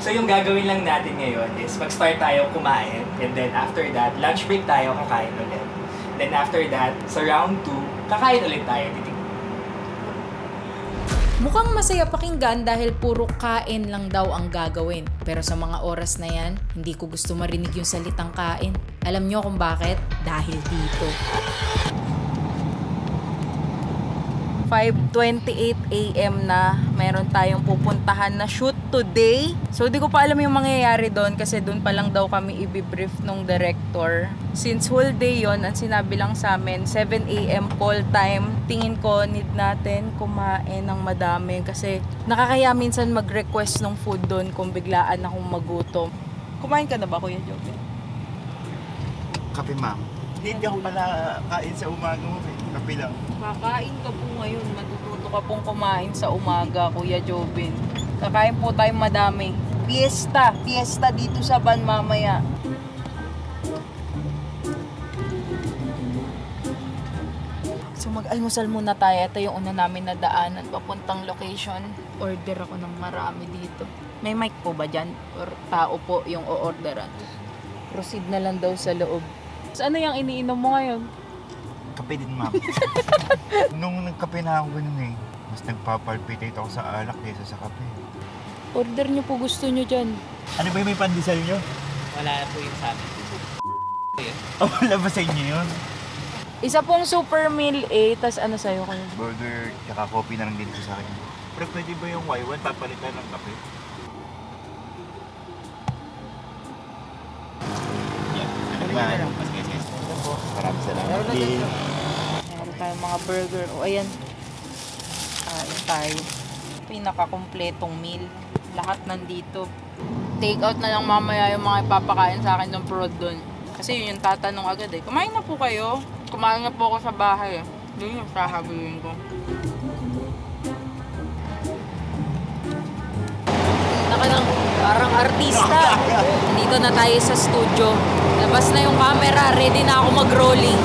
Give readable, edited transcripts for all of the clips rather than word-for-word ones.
So yung gagawin lang natin ngayon is mag-start tayo kumain and then after that, lunch break tayo, kakain ulit. Then after that, sa round 2, kakain ulit tayo. Mukhang masaya pakinggan dahil puro kain lang daw ang gagawin. Pero sa mga oras na yan, hindi ko gusto marinig yung salitang kain. Alam nyo kung bakit? Dahil dito. 5:28 AM na, mayroon tayong pupuntahan na shoot today. So di ko pa alam yung mangyayari doon kasi doon pa lang daw kami i-brief nung director. Since whole day yon, ang sinabi lang sa amin 7 AM call time. Tingin ko need natin kumain ng madami kasi nakakaya minsan mag-request ng food doon kung biglaan akong magutom. Kumain ka na ba, Kuya Joby? Kape, ma'am. Hindi ako pala kain sa umaga mo. Kape lang. Kakain ka po ngayon. Matututo ka pong kumain sa umaga, Kuya Jobin. Kakain po tayong madami. Fiesta! Fiesta dito sa van mamaya. So mag-almusal muna tayo. Ito yung una namin na daanan. Papuntang location. Order ako ng marami dito. May mic po ba dyan? Or tao po yung o-orderan? Proceed na lang daw sa loob. So ano yung iniinom mo ngayon? Kape din, ma'am. Nung nagkape na ako ganun eh, mas nagpapalpitate ako sa alak kaysa sa kape. Order nyo po gusto nyo dyan. Ano ba yung may pandesal nyo? Wala po yung sa amin. Oh, wala ba sa inyo yun? Isa pong super meal A, tas ano sa'yo kayo? Burger, tsaka coffee na lang din sa akin. Pero pwede ba yung Y1 papalitan ng kape? Ano ba? Maraming salamat. Meron tayong mga burger. O ayan. Kain tayo. Pinaka-kompletong meal. Lahat nandito. Take out na lang mamaya yung mga ipapakain sa akin ng prod doon. Kasi yun yung tatanong agad eh. Kumain na po kayo? Kumain na po ako sa bahay eh. Yun yung sasabihin ko. Parang artista. Dito na tayo sa studio. Labas na yung camera. Ready na ako mag-rolling.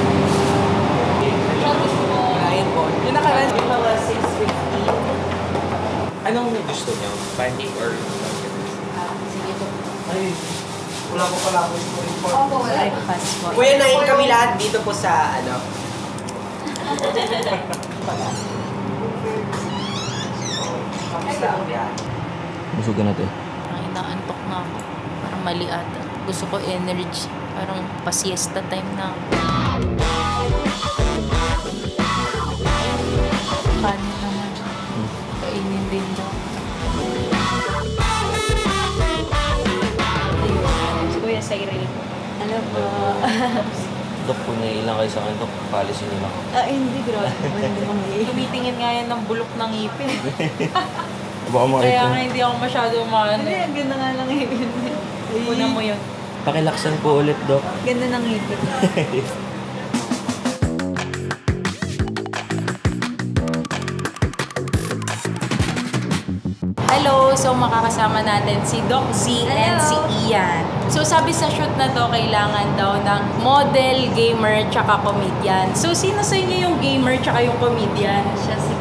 Kain po. Yung nakalan, yung mga 6:50. Anong gusto niyo? Pancake or... Sige po. Ay, wala ko pala ako yung report. Opo, wala. Breakfast po. Kuya, nain kami lahat dito po sa, ano. Kamusta ang biyahe? Busog ka natin. Parang inaantok na ako. Parang mali ata. Gusto ko energy. Parang pa-siesta time na ako. Kanin naman. Kainin din daw. Si Kuya Cyril. Ano po? Dok, kung naiilang kayo sa akin, Dok, palisin nila ako. Hindi, grabe. Tumitingin nga yan ng bulok ng ngipin. Baka makita. Kaya nga hindi ako masyado maano. Hindi, ang ganda nga ng ngipin. Una mo yun. Pakilaksan po ulit, Dok. Ganda ng ngipin. Hello! So makakasama natin si Doc Z and si Ian. So sabi sa shoot na to, kailangan daw ng model, gamer, tsaka comedian. So sino sa inyo yung gamer tsaka yung comedian? Siya si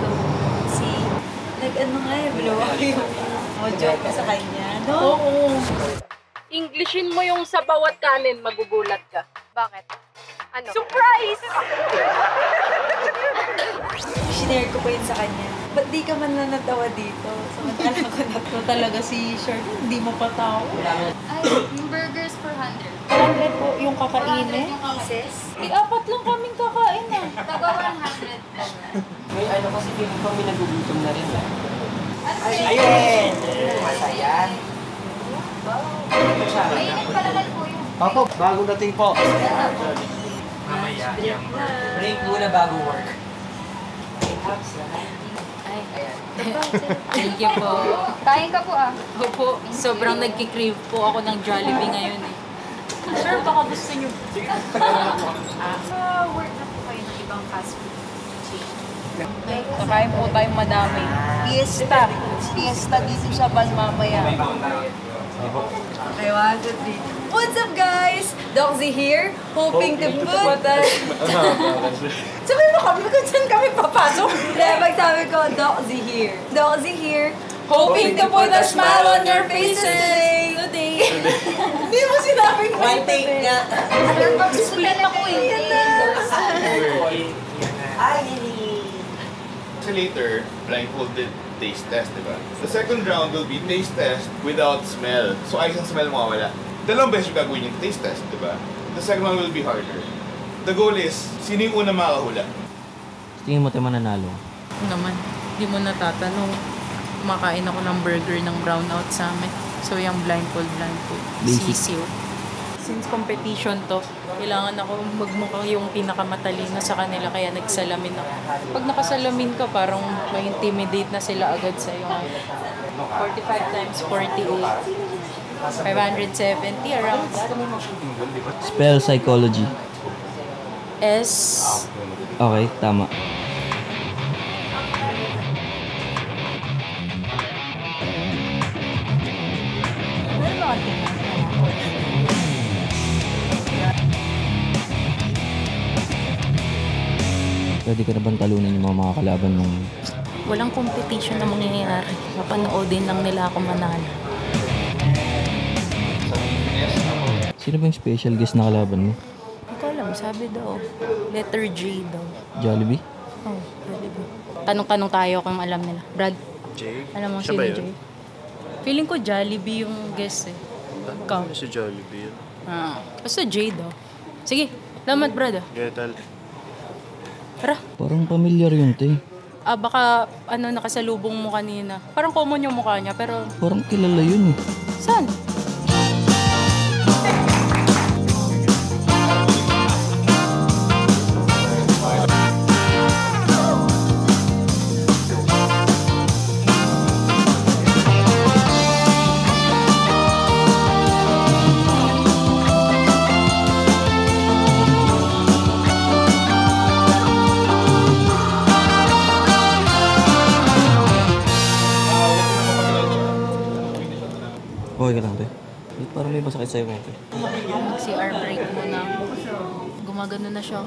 nag-ano nga eh, blow up yung mojo ko sa kanya. No? Oo. Englishin mo yung sa bawat kanin, magugulat ka. Bakit? Ano? Surprise! Shinare ko pa yun sa kanya. Ba't di ka man na natawa dito? Samantala ko na Ito talaga si Shard, hindi mo patawa. Ay, yung burgers 400. 100 po yung kakainin. yung pieces. Apat lang kaming kakain ah. Taga 100 po. May ano kasi feeling ko may nagugutom na rin. Ayun! Masaya. Mainit pala na po yun. Opo, bagong dating po. Mamaya yung... Break muna bago work. Ay, thank you po. Kain ka po ah. Opo, sobrang nagkikrave po ako ng Jollibee ngayon eh. Sir, baka gusto nyo. Work na po kayo ng ibang fast food chain. Kakain po tayong madami. Fiesta. Fiesta dito sa van mamaya. I want to be. What's up, guys? Doc Z here, hoping to put us. Sabi mo kami kung saan kami papasok? Kaya magsabi ko, Doc Z here. Doc Z here, hoping to put a smile on your faces. Hindi mo sinabing One take nga. Split ako eh. Ay, So later, blindfolded taste test, diba? The second round will be taste test without smell. So ayos ang smell mawawala. Dalawang beses yung gagawin yung taste test, diba? The second one will be harder. The goal is, sino yung una makahula? Tingin mo tayo mananalo? Naman, di mo natatanong. Kumakain ako ng burger ng brownout sa amin. So yung blindfold. Basic. Sisiw. Since competition to, kailangan ako magmukha yung pinakamatalino sa kanila kaya nagsalamin ako. Pag nakasalamin ka, parang may intimidate na sila agad sa'yo. 45 times 48. 570 around that. Spell psychology. S. Okay, tama. Pwede ka na bang talunan yung mga kalaban mong... Walang competition na mangyayari. Mapanoodin lang nila ako manalo. Sino ba yung special guest na kalaban mo? Hindi ko alam, sabi daw. Letter J daw. Jollibee? Oh, Jollibee. Tanong-tanong tayo kung alam nila. Brad, alam mo sino J? Feeling ko Jollibee yung guest eh. Ikaw? Si Jollibee yun. Basta J daw. Sige, salamat Brad ah. Getal. Tara. Parang familiar yun, te. Baka nakasalubong mo kanina. Parang common yung mukha niya, pero... Parang kilala yun eh. Saan? Okay ka lang, te. Parang may masakit sa'yo ngayon, te. CR break muna. Gumagano na siya.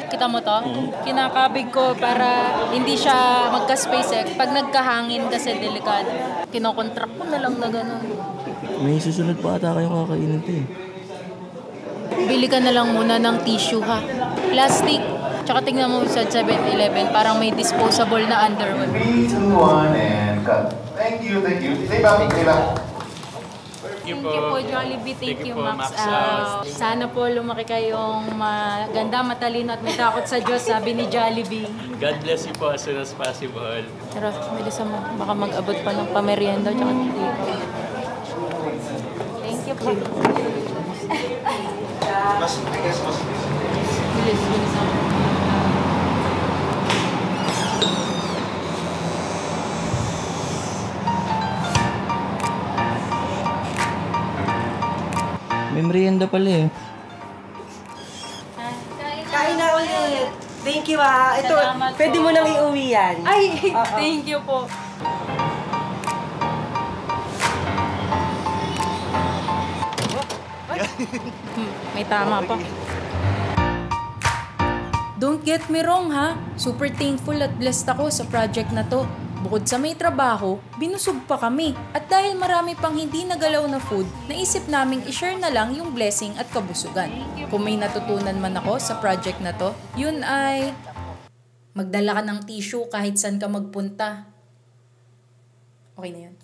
Kita mo to? Kinakabig ko para hindi siya magka-space eh. Pag nagkahangin kasi delikado. Kinokontract ko na lang na gano'n. May susunod pa ata kayong kakainin, te. Bili ka na lang muna ng tissue ha. Plastic. Tsaka tingnan mo sa 7-Eleven, parang may disposable na underwear. 3, 2, 1, and cut. Thank you. Stay back, Thank you po, Jollibee. Thank you, Max Out. Sana po lumaki kayong maganda, matalino at may takot sa Diyos, sabi ni Jollibee. God bless you po as soon as possible. Pero, bilisan mo. Baka mag-abot pa ng pamerienda. Tsaka thank you po. Bilis mo. May merienda pala eh. kain na ulit. Thank you ah. Ito, Salamat pwede po. mo nang iuwi yan. Ay, thank you po. May tama pa. Don't get me wrong ha. Super thankful at blessed ako sa project na to. Bukod sa may trabaho, binusog pa kami. At dahil marami pang hindi nagalaw na food, naisip naming i-share na lang yung blessing at kabusugan. Kung may natutunan man ako sa project na to, yun ay magdala ka ng tissue kahit saan ka magpunta. Okay na yun.